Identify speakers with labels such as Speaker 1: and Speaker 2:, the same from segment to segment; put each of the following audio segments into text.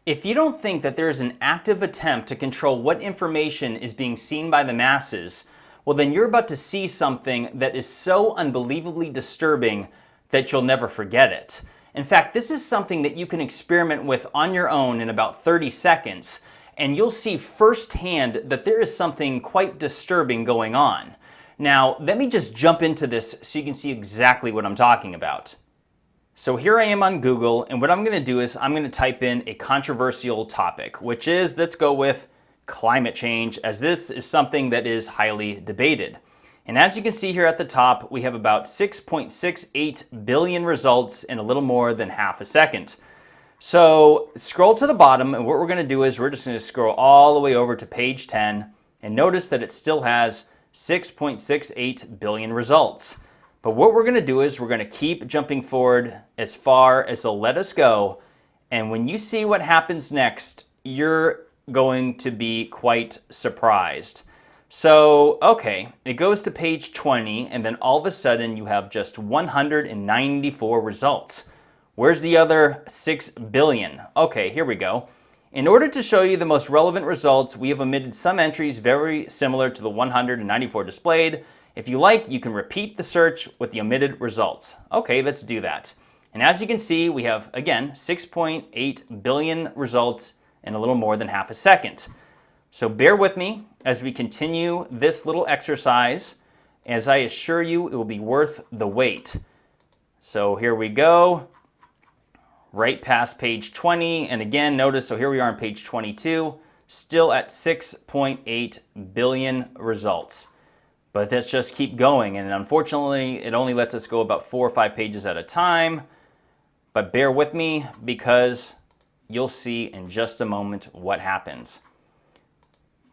Speaker 1: If you don't think that there is an active attempt to control what information is being seen by the masses, well then you're about to see something that is so unbelievably disturbing that you'll never forget it. In fact, this is something that you can experiment with on your own in about 30 seconds, and you'll see firsthand that there is something quite disturbing going on. Now, let me just jump into this so you can see exactly what I'm talking about. So here I am on Google, and what I'm going to do is I'm going to type in a controversial topic, which is, let's go with climate change, as this is something that is highly debated. And as you can see here at the top, we have about 6.68 billion results in a little more than half a second. So scroll to the bottom, and what we're going to do is we're just going to scroll all the way over to page 10, and notice that it still has 6.68 billion results. But what we're going to do is we're going to keep jumping forward as far as they'll let us go. And when you see what happens next, you're going to be quite surprised. So, okay, it goes to page 20, and then all of a sudden you have just 194 results. Where's the other 6 billion? Okay, here we go. In order to show you the most relevant results, we have omitted some entries very similar to the 194 displayed. If you like, you can repeat the search with the omitted results. Okay, let's do that. And as you can see, we have, again, 6.8 billion results in a little more than half a second. So bear with me as we continue this little exercise, as I assure you it will be worth the wait. So here we go, right past page 20, and again, notice, so here we are on page 22, still at 6.8 billion results. But let's just keep going, and unfortunately, it only lets us go about 4 or 5 pages at a time. But bear with me, because you'll see in just a moment what happens.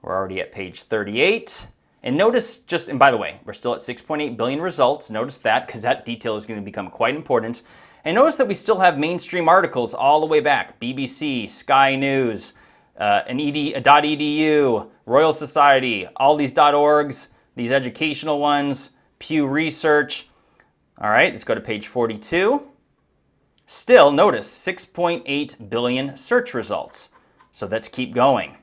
Speaker 1: We're already at page 38. And notice and by the way, we're still at 6.8 billion results. Notice that, because that detail is going to become quite important. And notice that we still have mainstream articles all the way back. BBC, Sky News, .edu, Royal Society, all these .orgs. These educational ones, Pew Research. All right, let's go to page 42. Still, notice 6.8 billion search results. So let's keep going.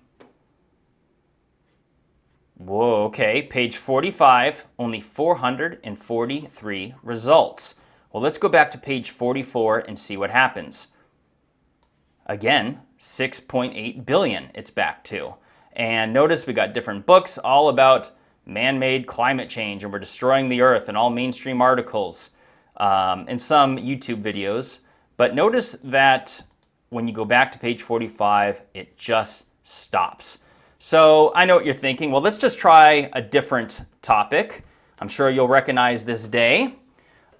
Speaker 1: Whoa, okay, page 45, only 443 results. Well, let's go back to page 44 and see what happens. Again, 6.8 billion it's back to. And notice we got different books all about man-made climate change, and we're destroying the earth, and all mainstream articles, and some YouTube videos. But notice that when you go back to page 45, it just stops. So I know what you're thinking. Well, let's just try a different topic. I'm sure you'll recognize this day.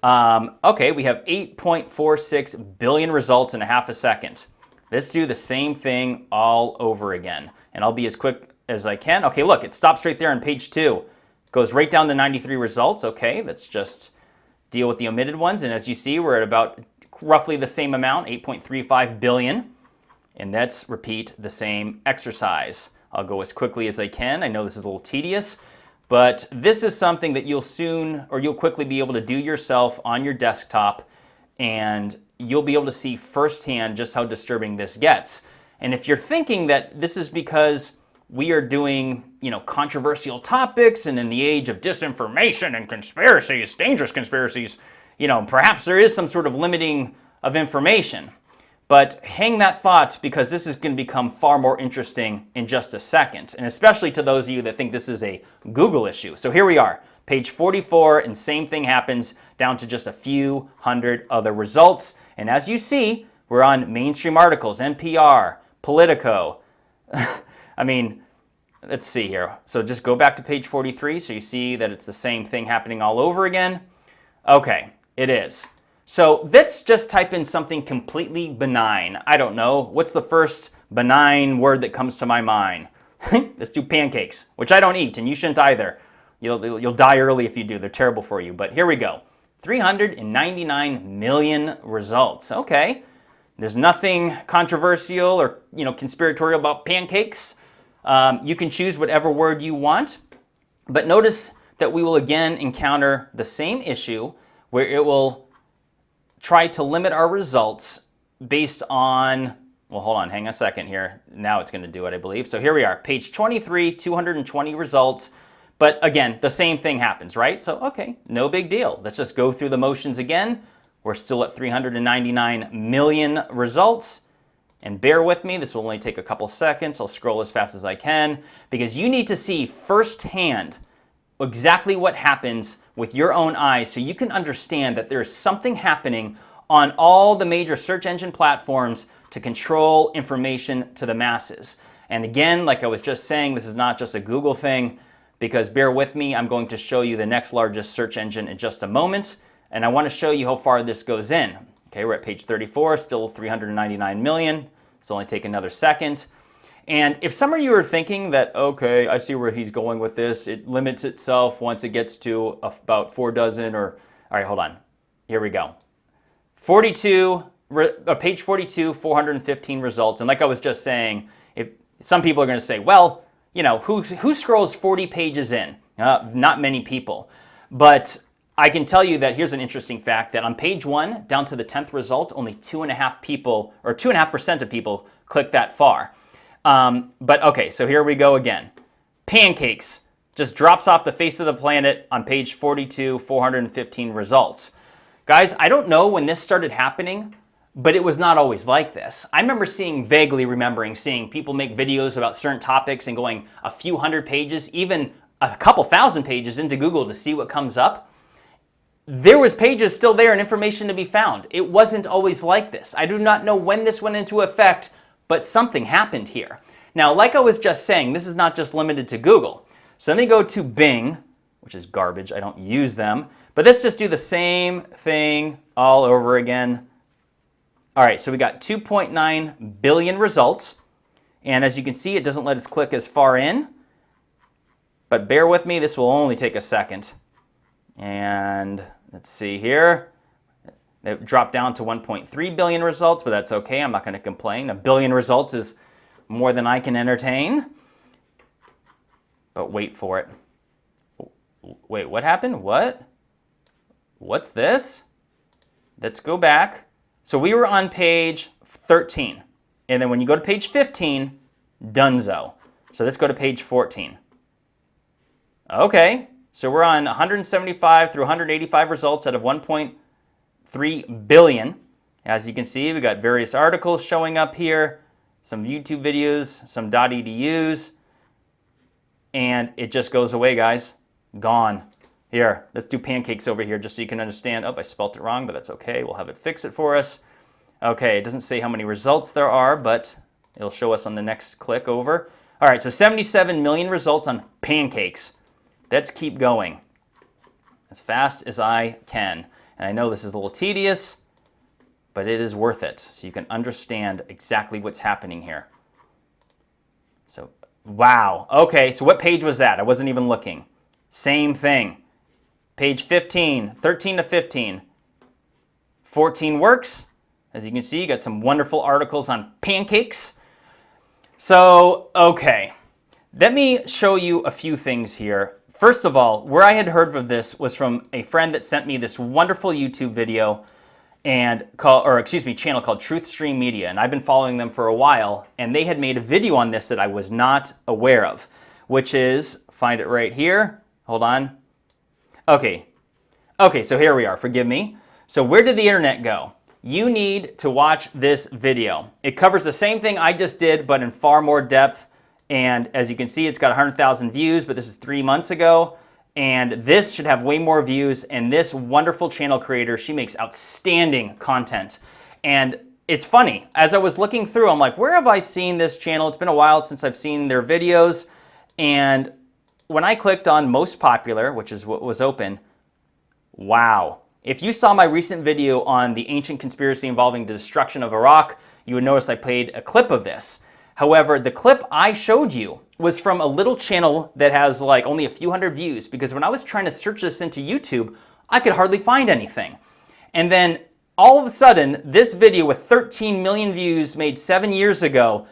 Speaker 1: Okay, we have 8.46 billion results in a half a second. Let's do the same thing all over again, and I'll be as quick as I can. Okay, look, it stops right there on page 2. Goes right down to 93 results. Okay, let's just deal with the omitted ones. And as you see, we're at about roughly the same amount, 8.35 billion. And let's repeat the same exercise. I'll go as quickly as I can. I know this is a little tedious, but this is something that you'll quickly be able to do yourself on your desktop, and you'll be able to see firsthand just how disturbing this gets. And if you're thinking that this is because we are doing, controversial topics, and in the age of disinformation and conspiracies, dangerous conspiracies, perhaps there is some sort of limiting of information. But hang that thought, because this is going to become far more interesting in just a second, and especially to those of you that think this is a Google issue. So here we are, page 44, and same thing happens, down to just a few hundred other results. And as you see, we're on mainstream articles, NPR, Politico. I mean, let's see here. So just go back to page 43 so you see that it's the same thing happening all over again. Okay, it is. So let's just type in something completely benign. I don't know. What's the first benign word that comes to my mind? Let's do pancakes, which I don't eat, and you shouldn't either. You'll die early if you do. They're terrible for you. But here we go. 399 million results. Okay. There's nothing controversial or conspiratorial about pancakes. You can choose whatever word you want, but notice that we will again encounter the same issue where it will try to limit our results based on Well, hold on, hang on a second here. Now it's going to do it, I believe. So here we are, page 23, 220 results. But again, the same thing happens, right? So, okay, no big deal. Let's just go through the motions again. We're still at 399 million results. And bear with me, this will only take a couple seconds. I'll scroll as fast as I can because you need to see firsthand exactly what happens with your own eyes so you can understand that there is something happening on all the major search engine platforms to control information to the masses. And again, like I was just saying, this is not just a Google thing, because bear with me, I'm going to show you the next largest search engine in just a moment, and I want to show you how far this goes in. Okay, we're at page 34, still 399 million. It's only take another second. And if some of you are thinking that, okay, I see where he's going with this, it limits itself once it gets to about 4 dozen or, all right, hold on. Here we go. 42, page 42, 415 results. And like I was just saying, if some people are going to say, well, you know, who scrolls 40 pages in? Not many people. But I can tell you that here's an interesting fact that on page 1, down to the 10th result, only 2.5 people, or 2.5% of people click that far. But okay, so here we go again. Pancakes just drops off the face of the planet on page 42, 415 results. Guys, I don't know when this started happening, but it was not always like this. I remember vaguely remembering seeing people make videos about certain topics and going a few hundred pages, even a couple thousand pages into Google to see what comes up. There was pages still there and information to be found. It wasn't always like this. I do not know when this went into effect, but something happened here. Now, like I was just saying, this is not just limited to Google. So let me go to Bing, which is garbage. I don't use them. But let's just do the same thing all over again. All right, so we got 2.9 billion results. And as you can see, it doesn't let us click as far in. But bear with me, this will only take a second. And let's see here. It dropped down to 1.3 billion results, but that's okay. I'm not going to complain. 1 billion results is more than I can entertain. But wait for it. Wait, what happened? What? What's this? Let's go back. So we were on page 13. And then when you go to page 15, dunzo. So let's go to page 14. Okay, so we're on 175 through 185 results out of 1.3 billion. As you can see, we got various articles showing up here, some YouTube videos, some .edus, and it just goes away, guys. Gone. Here, let's do pancakes over here just so you can understand. Oh, I spelt it wrong, but that's okay. We'll have it fix it for us. Okay, it doesn't say how many results there are, but it'll show us on the next click over. All right, so 77 million results on pancakes. Let's keep going as fast as I can. And I know this is a little tedious, but it is worth it so you can understand exactly what's happening here. So, wow. Okay, so what page was that? I wasn't even looking. Same thing. Page 15, 13 to 15. 14 works. As you can see, you got some wonderful articles on pancakes. So, okay. Let me show you a few things here. First of all, where I had heard of this was from a friend that sent me this wonderful YouTube video channel called Truth Stream Media, and I've been following them for a while, and they had made a video on this that I was not aware of, which is, find it right here. Hold on. Okay, so here we are. Forgive me. So where did the internet go? You need to watch this video. It covers the same thing I just did, but in far more depth. And as you can see, it's got 100,000 views, but this is 3 months ago. And this should have way more views. And this wonderful channel creator, she makes outstanding content. And it's funny, as I was looking through, I'm like, where have I seen this channel? It's been a while since I've seen their videos. And when I clicked on most popular, which is what was open, wow. If you saw my recent video on the ancient conspiracy involving the destruction of Iraq, you would notice I played a clip of this. However, the clip I showed you was from a little channel that has like only a few hundred views, because when I was trying to search this into YouTube, I could hardly find anything. And then all of a sudden, this video with 13 million views made 7 years ago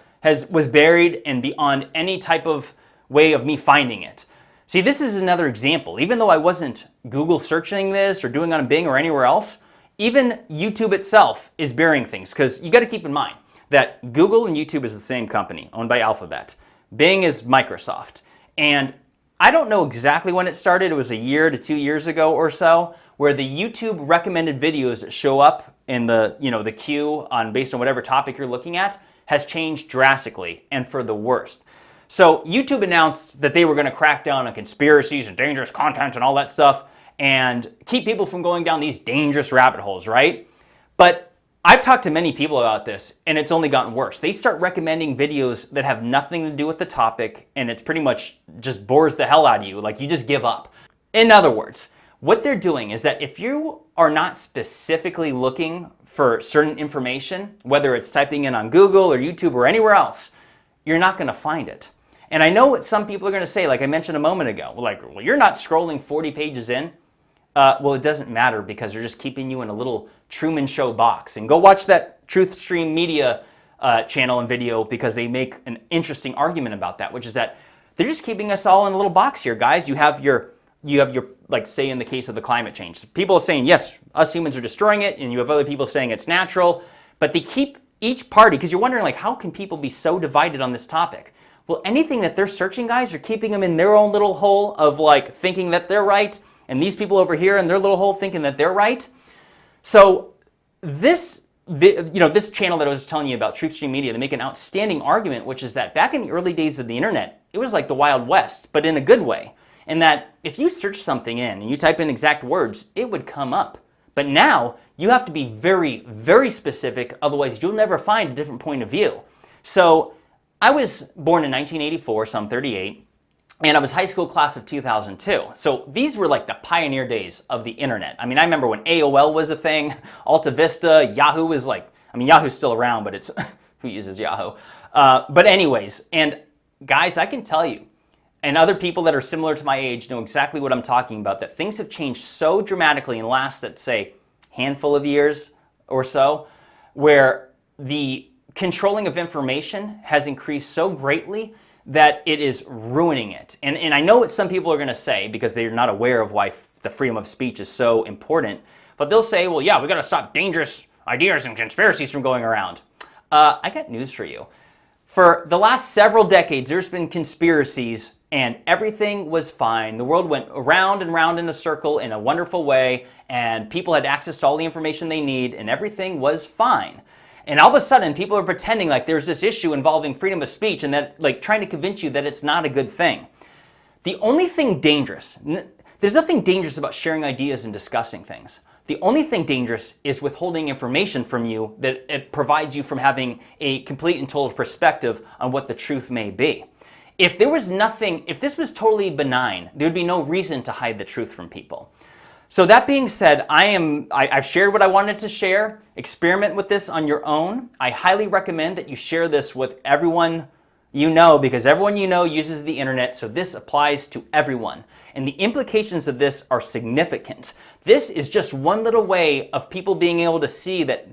Speaker 1: was buried and beyond any type of way of me finding it. See, this is another example. Even though I wasn't Google searching this or doing on Bing or anywhere else, even YouTube itself is burying things, because you got to keep in mind, that Google and YouTube is the same company, owned by Alphabet. Bing is Microsoft. And I don't know exactly when it started. It was a year to 2 years ago or so, where the YouTube recommended videos that show up in the queue based on whatever topic you're looking at has changed drastically and for the worst. So YouTube announced that they were going to crack down on conspiracies and dangerous content and all that stuff and keep people from going down these dangerous rabbit holes, right? But I've talked to many people about this, and it's only gotten worse. They start recommending videos that have nothing to do with the topic, and it's pretty much just bores the hell out of you. Like, you just give up. In other words, what they're doing is that if you are not specifically looking for certain information, whether it's typing in on Google or YouTube or anywhere else, you're not going to find it. And I know what some people are going to say, like I mentioned a moment ago, well, you're not scrolling 40 pages in. Well, it doesn't matter because they're just keeping you in a little Truman Show box. And go watch that Truth Stream Media channel and video because they make an interesting argument about that, which is that they're just keeping us all in a little box here, guys. You have your, like, say in the case of the climate change, people are saying, yes, us humans are destroying it, and you have other people saying it's natural, but they keep each party, because you're wondering, like, how can people be so divided on this topic? Well, anything that they're searching, guys, are keeping them in their own little hole of, like, thinking that they're right, and these people over here in their little hole thinking that they're right. So this channel that I was telling you about, Truth Stream Media, they make an outstanding argument, which is that back in the early days of the internet, it was like the Wild West, but in a good way. And that if you search something in and you type in exact words, it would come up. But now you have to be very, very specific, otherwise you'll never find a different point of view. So I was born in 1984, so I'm 38. And I was high school class of 2002. So these were like the pioneer days of the internet. I mean, I remember when AOL was a thing, Alta Vista, Yahoo was like, I mean, Yahoo's still around, but it's, who uses Yahoo? But anyways, and guys, I can tell you, and other people that are similar to my age know exactly what I'm talking about, that things have changed so dramatically in the last, let's say, handful of years or so, where the controlling of information has increased so greatly that it is ruining it. And I know what some people are going to say because they're not aware of why the freedom of speech is so important, but they'll say, well, yeah, we got to stop dangerous ideas and conspiracies from going around. I got news for you. For the last several decades, there's been conspiracies and everything was fine. The world went around and round in a circle in a wonderful way, and people had access to all the information they need, and everything was fine. And all of a sudden, people are pretending like there's this issue involving freedom of speech and that, like, trying to convince you that it's not a good thing. The only thing dangerous, there's nothing dangerous about sharing ideas and discussing things. The only thing dangerous is withholding information from you that it provides you from having a complete and total perspective on what the truth may be. If there was nothing, if this was totally benign, there would be no reason to hide the truth from people. So that being said, I've shared what I wanted to share. Experiment with this on your own. I highly recommend that you share this with everyone you know, because everyone you know uses the internet, so this applies to everyone. And the implications of this are significant. This is just one little way of people being able to see that,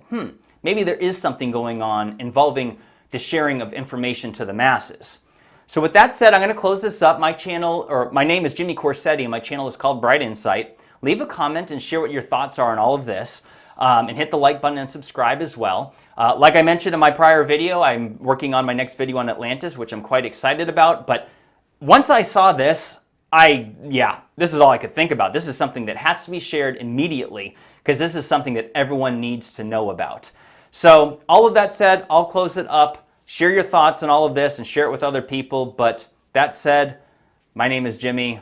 Speaker 1: maybe there is something going on involving the sharing of information to the masses. So with that said, I'm going to close this up. My channel, or my name is Jimmy Corsetti, and my channel is called Bright Insight. Leave a comment and share what your thoughts are on all of this. And hit the like button and subscribe as well. Like I mentioned in my prior video, I'm working on my next video on Atlantis, which I'm quite excited about. But once I saw this, this is all I could think about. This is something that has to be shared immediately because this is something that everyone needs to know about. So all of that said, I'll close it up. Share your thoughts on all of this and share it with other people. But that said, my name is Jimmy.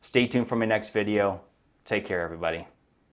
Speaker 1: Stay tuned for my next video. Take care, everybody.